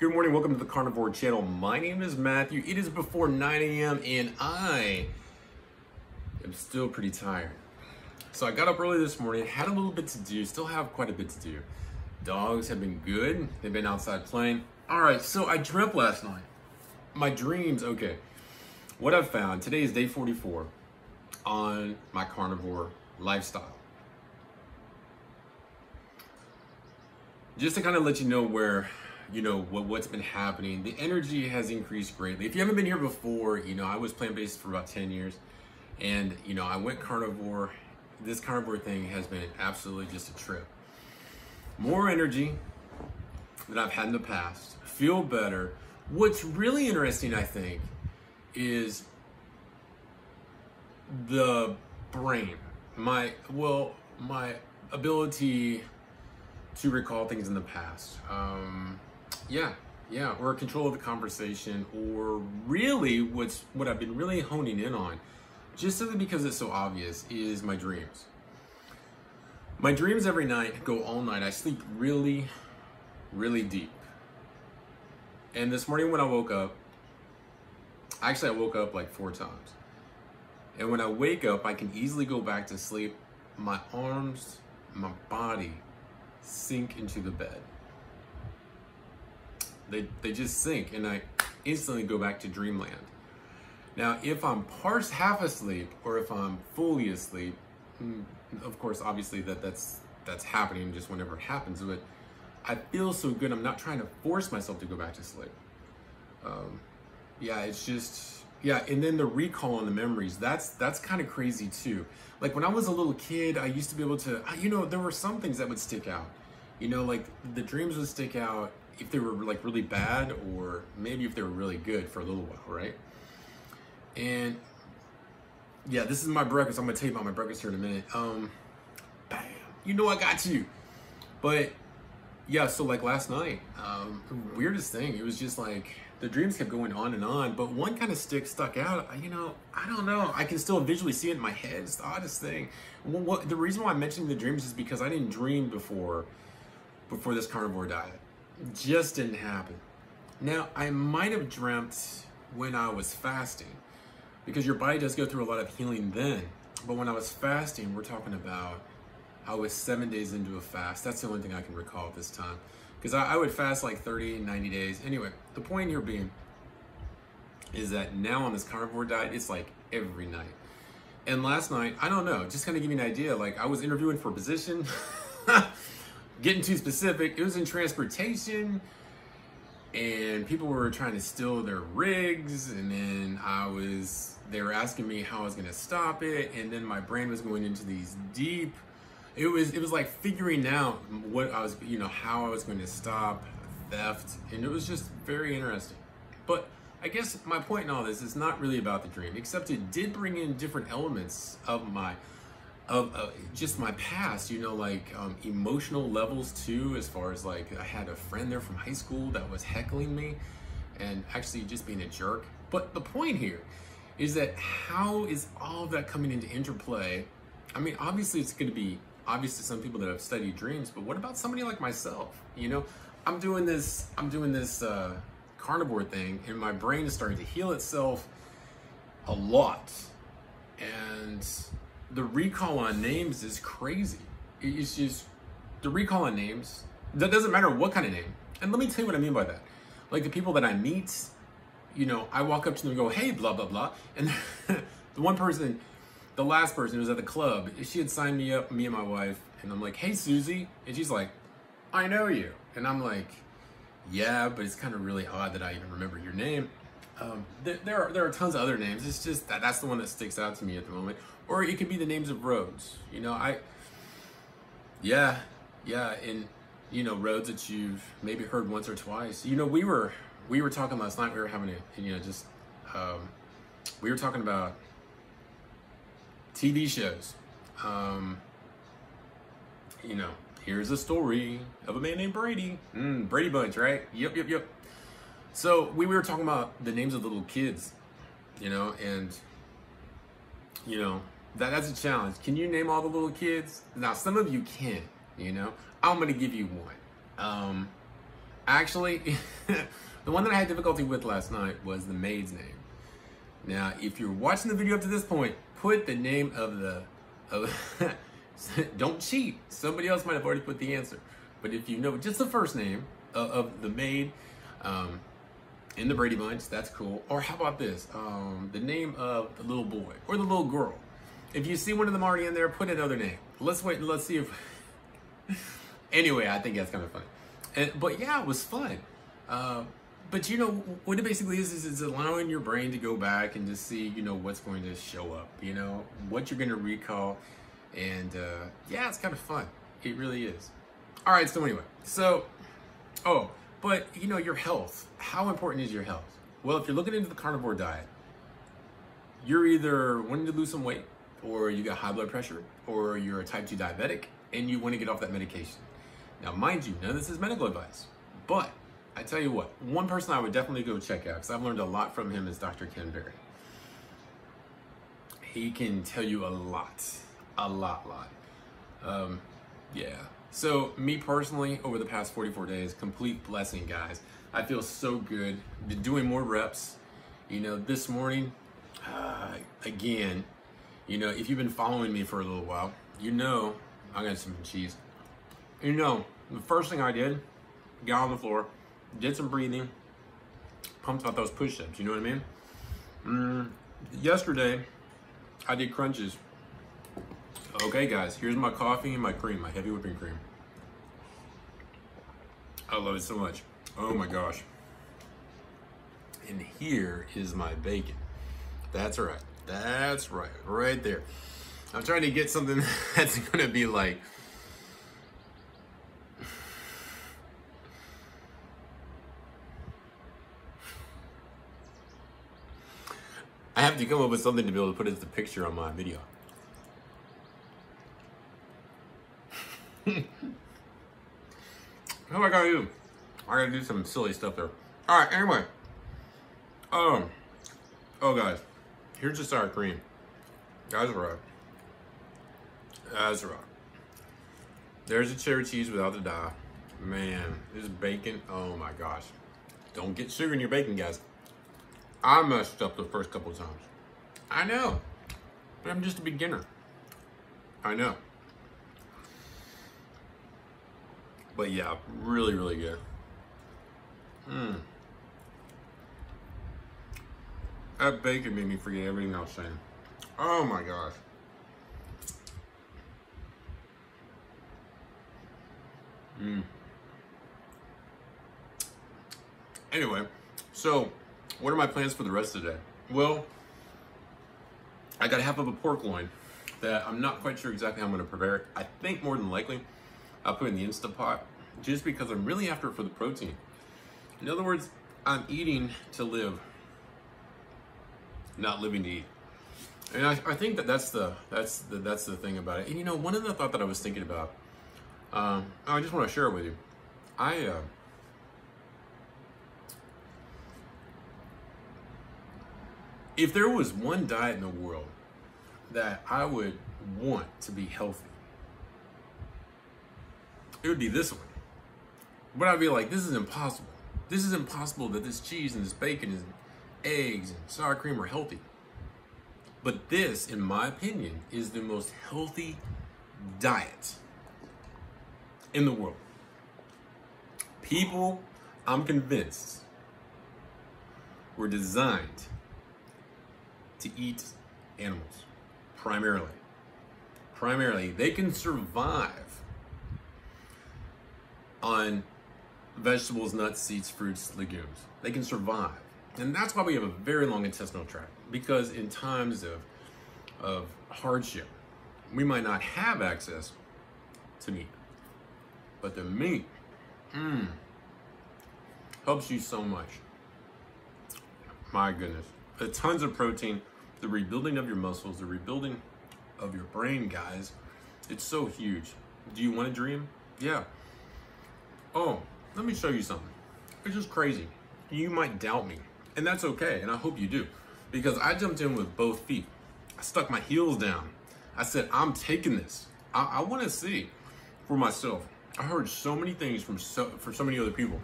Good morning, welcome to the Carnivore channel. My name is Matthew. It is before 9 a.m. and I am still pretty tired. So I got up early this morning, had a little bit to do, still have quite a bit to do. Dogs have been good. They've been outside playing. All right, so I dreamt last night. My dreams, okay. What I've found, today is day 44 on my carnivore lifestyle. Just to kind of let you know where, what's been happening. The energy has increased greatly. If you haven't been here before, I was plant-based for about 10 years. And, I went carnivore. This carnivore thing has been absolutely just a trip. More energy than I've had in the past. Feel better. What's really interesting, I think, is the brain. My ability to recall things in the past. Or control of the conversation, or really what I've been really honing in on, just simply because it's so obvious, is my dreams. My dreams every night go all night. I sleep really, really deep. And this morning when I woke up, I woke up like 4 times. And when I wake up, I can easily go back to sleep. My arms, my body sink into the bed. They just sink, and I instantly go back to dreamland. Now, if I'm half asleep or if I'm fully asleep, of course, obviously that's happening just whenever it happens, but I feel so good. I'm not trying to force myself to go back to sleep. And then the recall on the memories, that's kind of crazy too. Like when I was a little kid, I used to be able to, there were some things that would stick out. Like the dreams would stick out if they were like really bad, or maybe if they were really good for a little while, right? And yeah, this is my breakfast. I'm gonna tell you about my breakfast here in a minute. Bam, I got you. But yeah, so like last night, weirdest thing, it was just like the dreams kept going on and on, but one kind of stuck out. I don't know. I can still visually see it in my head. It's the oddest thing. The reason why I'm mentioning the dreams is because I didn't dream before this carnivore diet. Just didn't happen. Now, I might have dreamt when I was fasting, because your body does go through a lot of healing then. But when I was fasting, we're talking about, I was 7 days into a fast. That's the only thing I can recall at this time. Because I would fast like 30, 90 days. Anyway, the point here being is that now on this carnivore diet, it's like every night. And last night, I don't know, just kind of give you an idea, like I was interviewing for a position, getting too specific, it was in transportation, and people were trying to steal their rigs, and then they were asking me how I was gonna stop it, and then my brain was going into these deep, it was like figuring out what I was, how I was going to stop theft, and it was just very interesting. But I guess my point in all this is not really about the dream, except it did bring in different elements of just my past, emotional levels too, as far as like I had a friend there from high school that was heckling me and actually just being a jerk. But the point here is that how is all of that coming into interplay? I mean, obviously it's going to be obvious to some people that have studied dreams, but what about somebody like myself? I'm doing this carnivore thing, and my brain is starting to heal itself a lot, and the recall on names is crazy. It's just the recall on names. That doesn't matter what kind of name. And let me tell you what I mean by that. Like the people that I meet, I walk up to them and go, "Hey, blah blah blah," and the last person who was at the club, she had signed me up, me and my wife, and I'm like, "Hey, Susie," and she's like, "I know you," and I'm like, "Yeah, but it's kind of really odd that I even remember your name." There are tons of other names. It's just that's the one that sticks out to me at the moment. Or it could be the names of roads. And roads that you've maybe heard once or twice. We were talking last night. We were having we were talking about TV shows. Here's a story of a man named Brady. Brady Bunch, right? Yep. So we were talking about the names of the little kids, and that's a challenge. Can you name all the little kids? Now, some of you can, I'm gonna give you one. Actually, the one that I had difficulty with last night was the maid's name. Now, if you're watching the video up to this point, put the name of the, don't cheat. Somebody else might have already put the answer. But if you know just the first name of the maid in the Brady Bunch, that's cool. Or how about this? The name of the little boy or the little girl. If you see one of them already in there, put another name. Let's wait and let's see if... Anyway, I think that's kind of funny. But yeah, it was fun. But you know, what it basically is it's allowing your brain to go back and just see, you know, what's going to show up, you know, what you're going to recall. And yeah, it's kind of fun. It really is. All right, so anyway, but you know, your health. How important is your health? Well, if you're looking into the carnivore diet, you're either wanting to lose some weight, or you got high blood pressure, or you're a type 2 diabetic, and you want to get off that medication. Now, mind you, none of this is medical advice, but I tell you what, one person I would definitely go check out, because I've learned a lot from him, is Dr. Carnivore. He can tell you a lot. Yeah. So me personally, over the past 44 days, complete blessing, guys. I feel so good. Been doing more reps. You know, this morning, again, you know, if you've been following me for a little while, you know, I got some cheese. You know, the first thing I did, got on the floor, did some breathing, pumped out those push-ups, you know what I mean? Yesterday, I did crunches. Okay, guys, here's my coffee and my cream, my heavy whipping cream. I love it so much. Oh my gosh. And here is my bacon. That's right. That's right. Right there. I'm trying to get something that's going to be like... I have to come up with something to be able to put as the picture on my video. What I gotta do? I gotta do some silly stuff there. All right, anyway. Oh guys, here's the sour cream. That's right. That's right. There's the cheddar cheese without the dye. Man, this bacon, oh my gosh. Don't get sugar in your bacon, guys. I messed up the first couple of times. I know, but I'm just a beginner. I know. But yeah, really, really good. That bacon made me forget everything I was saying. Oh my gosh. Anyway, so what are my plans for the rest of the day? Well, I got half of a pork loin that I'm not quite sure exactly how I'm going to prepare it. I think more than likely I'll put it in the Instant Pot just because I'm really after it for the protein. In other words, I'm eating to live, not living to eat. And I think that's the thing about it. And you know, one other thought that I was thinking about, I just want to share it with you. If there was one diet in the world that I would want to be healthy, it would be this one. But I'd be like, this is impossible. This is impossible that this cheese and this bacon and eggs and sour cream are healthy. But this, in my opinion, is the most healthy diet in the world. People, I'm convinced, were designed to eat animals, primarily. They can survive on vegetables, nuts, seeds, fruits, legumes. They can survive. And that's why we have a very long intestinal tract, because in times of hardship, we might not have access to meat. But the meat, helps you so much. My goodness. The tons of protein, the rebuilding of your muscles, the rebuilding of your brain, guys. It's so huge. Do you want to dream? Yeah. Oh, let me show you something. It's just crazy. You might doubt me, and that's okay, and I hope you do, because I jumped in with both feet. I stuck my heels down. I said, I'm taking this. I want to see for myself. I heard so many things from so many other people.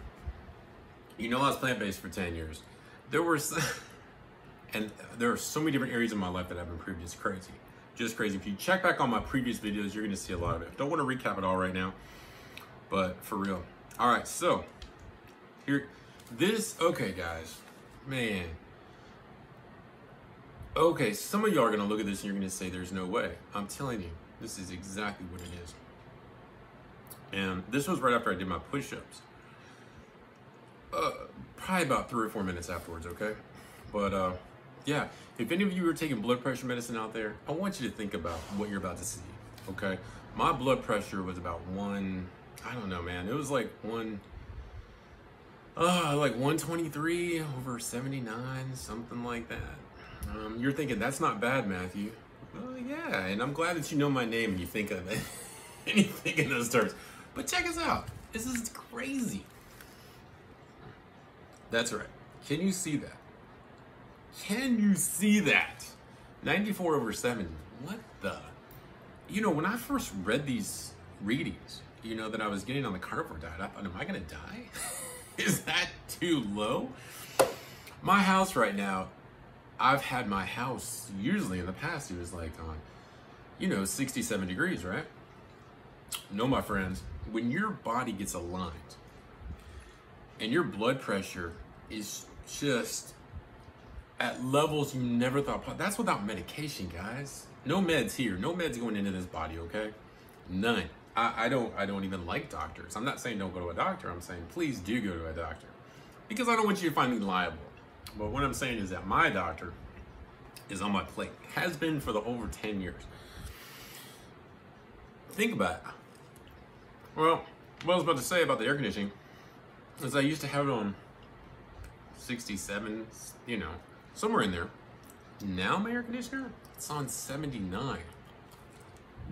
You know, I was plant-based for 10 years. There were and there are so many different areas of my life that I've improved. It's crazy. Just crazy. If you check back on my previous videos, you're going to see a lot of it. Don't want to recap it all right now, but for real. All right, so here, okay, guys, man. Okay, some of y'all are going to look at this and you're going to say, there's no way. I'm telling you, this is exactly what it is. And this was right after I did my push-ups. Probably about 3 or 4 minutes afterwards, okay? But yeah, if any of you are taking blood pressure medicine out there, I want you to think about what you're about to see, okay? My blood pressure was about I don't know, man. It was like 123 over 79, something like that. You're thinking, that's not bad, Matthew. Well, yeah, and I'm glad that you know my name and you think of it, and you think in those terms. But check us out. This is crazy. That's right. Can you see that? Can you see that? 94 over 70. What the? You know, when I first read these readings, you know, that I was getting on the carnivore diet, I thought, am I going to die? Is that too low? My house right now, I've had my house, usually in the past, it was like on, you know, 67 degrees, right? No, my friends, when your body gets aligned and your blood pressure is just at levels you never thought, that's without medication, guys. No meds here, no meds going into this body, okay? None. I don't even like doctors. I'm not saying don't go to a doctor. I'm saying please do go to a doctor, because I don't want you to find me liable. But what I'm saying is that my doctor is on my plate, has been for the over 10 years. Think about it. Well, what I was about to say about the air conditioning is I used to have it on 67, you know, somewhere in there. Now my air conditioner, it's on 79.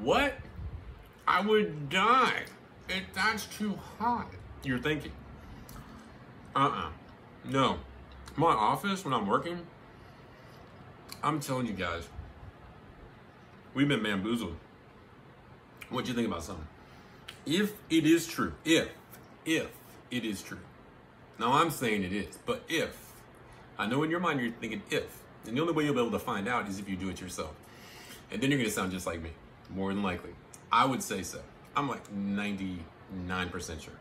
What? I would die. That's too hot. You're thinking. No. My office, when I'm working, I'm telling you guys, we've been bamboozled. What do you think about something? If it is true, if it is true. Now I'm saying it is, but if. I know in your mind you're thinking if. And the only way you'll be able to find out is if you do it yourself. And then you're gonna sound just like me, more than likely. I would say so. I'm like 99% sure.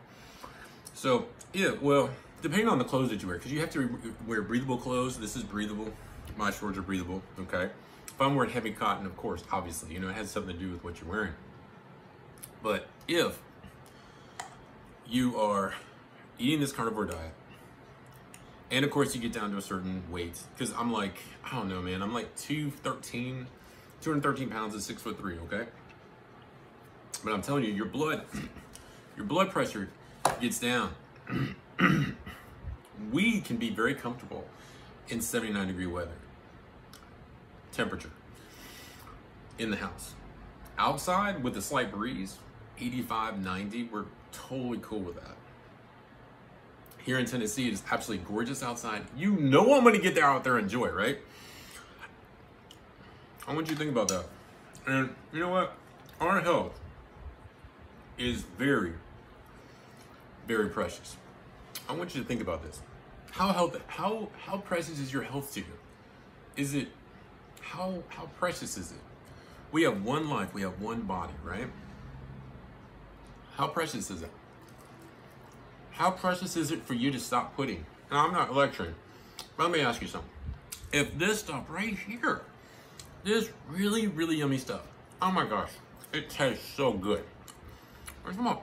So, yeah, well, depending on the clothes that you wear, because you have to wear breathable clothes. This is breathable. My shorts are breathable, okay? If I'm wearing heavy cotton, of course, obviously, you know, it has something to do with what you're wearing. But if you are eating this carnivore diet, and of course you get down to a certain weight, because I'm like, I don't know, man, I'm like 213 pounds at 6'3", okay? But I'm telling you, your blood pressure gets down. We can be very comfortable in 79-degree weather, temperature, in the house. Outside with a slight breeze, 85, 90, we're totally cool with that. Here in Tennessee, it is absolutely gorgeous outside. You know I'm gonna get out there and enjoy it, right? I want you to think about that. And you know what? Our health is very, very precious. I want you to think about this. How precious is your health to you? Is it, how precious is it? We have one life, we have one body, right? How precious is it? How precious is it for you to stop putting? Now, I'm not lecturing, but let me ask you something. If this stuff right here, this really, really yummy stuff, oh my gosh, it tastes so good. There's more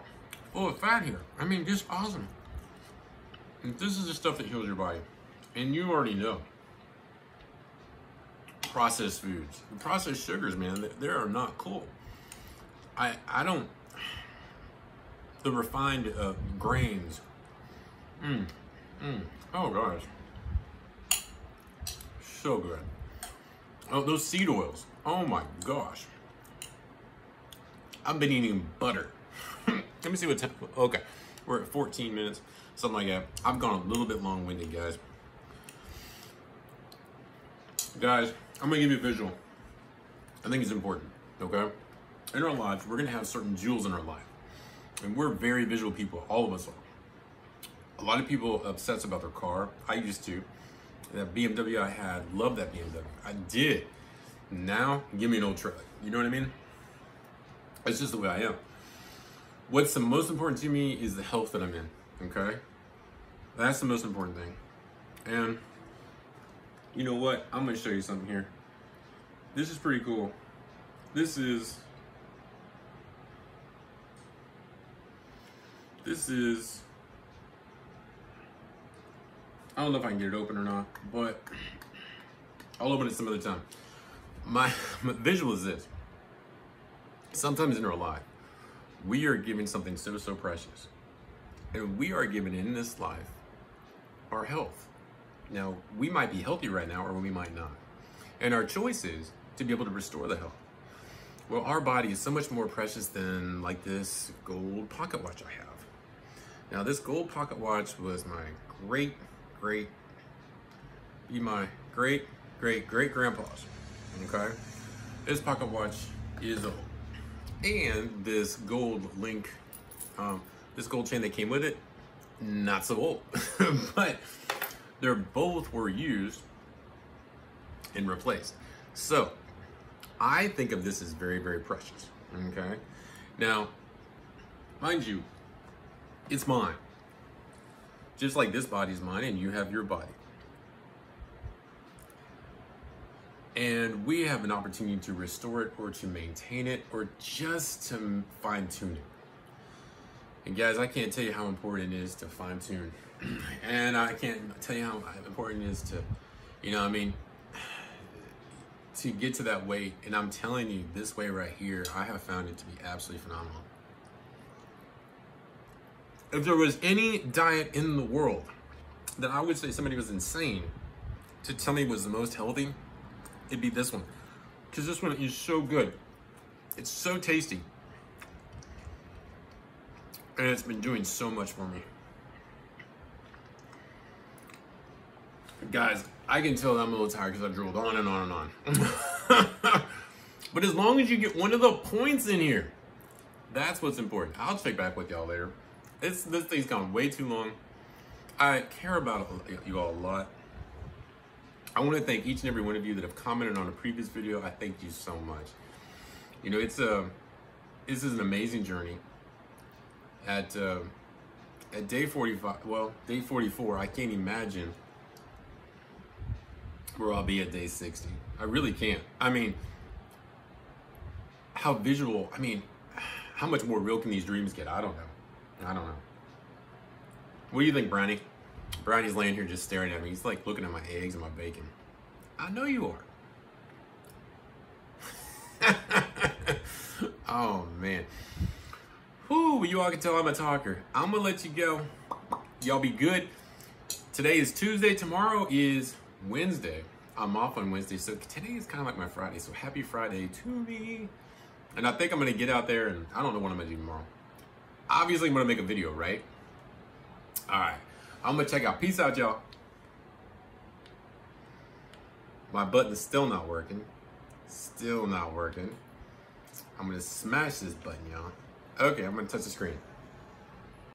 full of fat here. I mean, just awesome. And this is the stuff that heals your body. And you already know. Processed foods, processed sugars, man, they are not cool. I don't, the refined grains. Oh gosh, so good. Oh, those seed oils. Oh my gosh. I've been eating butter. Let me see what okay, we're at 14 minutes, something like that. I've gone a little bit long-winded, guys. Guys, I'm gonna give you a visual. I think it's important, okay? In our lives, we're gonna have certain jewels in our life. And we're very visual people, all of us are. A A lot of people obsess about their car. I used to. That BMW I had, loved that BMW. I did. Now, give me an old truck. You know what I mean? It's just the way I am. What's the most important to me is the health that I'm in, okay? That's the most important thing. And you know what? I'm gonna show you something here. This is pretty cool. This is I don't know if I can get it open or not, but I'll open it some other time. My visual is this. Sometimes in our life, we are given something so precious. And we are given in this life our health. Now, we might be healthy right now, or we might not. And our choice is to be able to restore the health. Well, our body is so much more precious than like this gold pocket watch I have. Now, this gold pocket watch was my great grandpa's, okay? This pocket watch is old. And this gold link, this gold chain that came with it, not so old. But they're both were used and replaced. So I think of this as very precious, okay? Now, mind you, it's mine. Just like this body's mine and you have your body. And we have an opportunity to restore it or to maintain it or just to fine tune it. And guys, I can't tell you how important it is to fine tune. And I can't tell you how important it is to, you know what I mean, to get to that weight. And I'm telling you, this way right here, I have found it to be absolutely phenomenal. If there was any diet in the world that I would say somebody was insane to tell me was the most healthy, it'd be this one. Because this one is so good. It's so tasty. And it's been doing so much for me. Guys, I can tell that I'm a little tired because I drilled on and on and on. But as long as you get one of the points in here, that's what's important. I'll check back with y'all later. This thing's gone way too long. I care about you all a lot. I want to thank each and every one of you that have commented on a previous video. I thank you so much. You know, this is an amazing journey. At day 45, well, day 44, I can't imagine where I'll be at day 60. I really can't. I mean, how visual, I mean, how much more real can these dreams get? I don't know. What do you think, Brownie? Brownie's laying here just staring at me. He's like looking at my eggs and my bacon. I know you are. Oh, man. Whew, you all can tell I'm a talker. I'm gonna let you go. Y'all be good. Today is Tuesday. Tomorrow is Wednesday. I'm off on Wednesday, so today is kind of like my Friday. So happy Friday to me. And I think I'm gonna get out there and I don't know what I'm gonna do tomorrow. Obviously, I'm gonna make a video, right? All right, I'm gonna check out. Peace out, y'all. My button is still not working. Still not working. I'm gonna smash this button, y'all. Okay, I'm gonna touch the screen.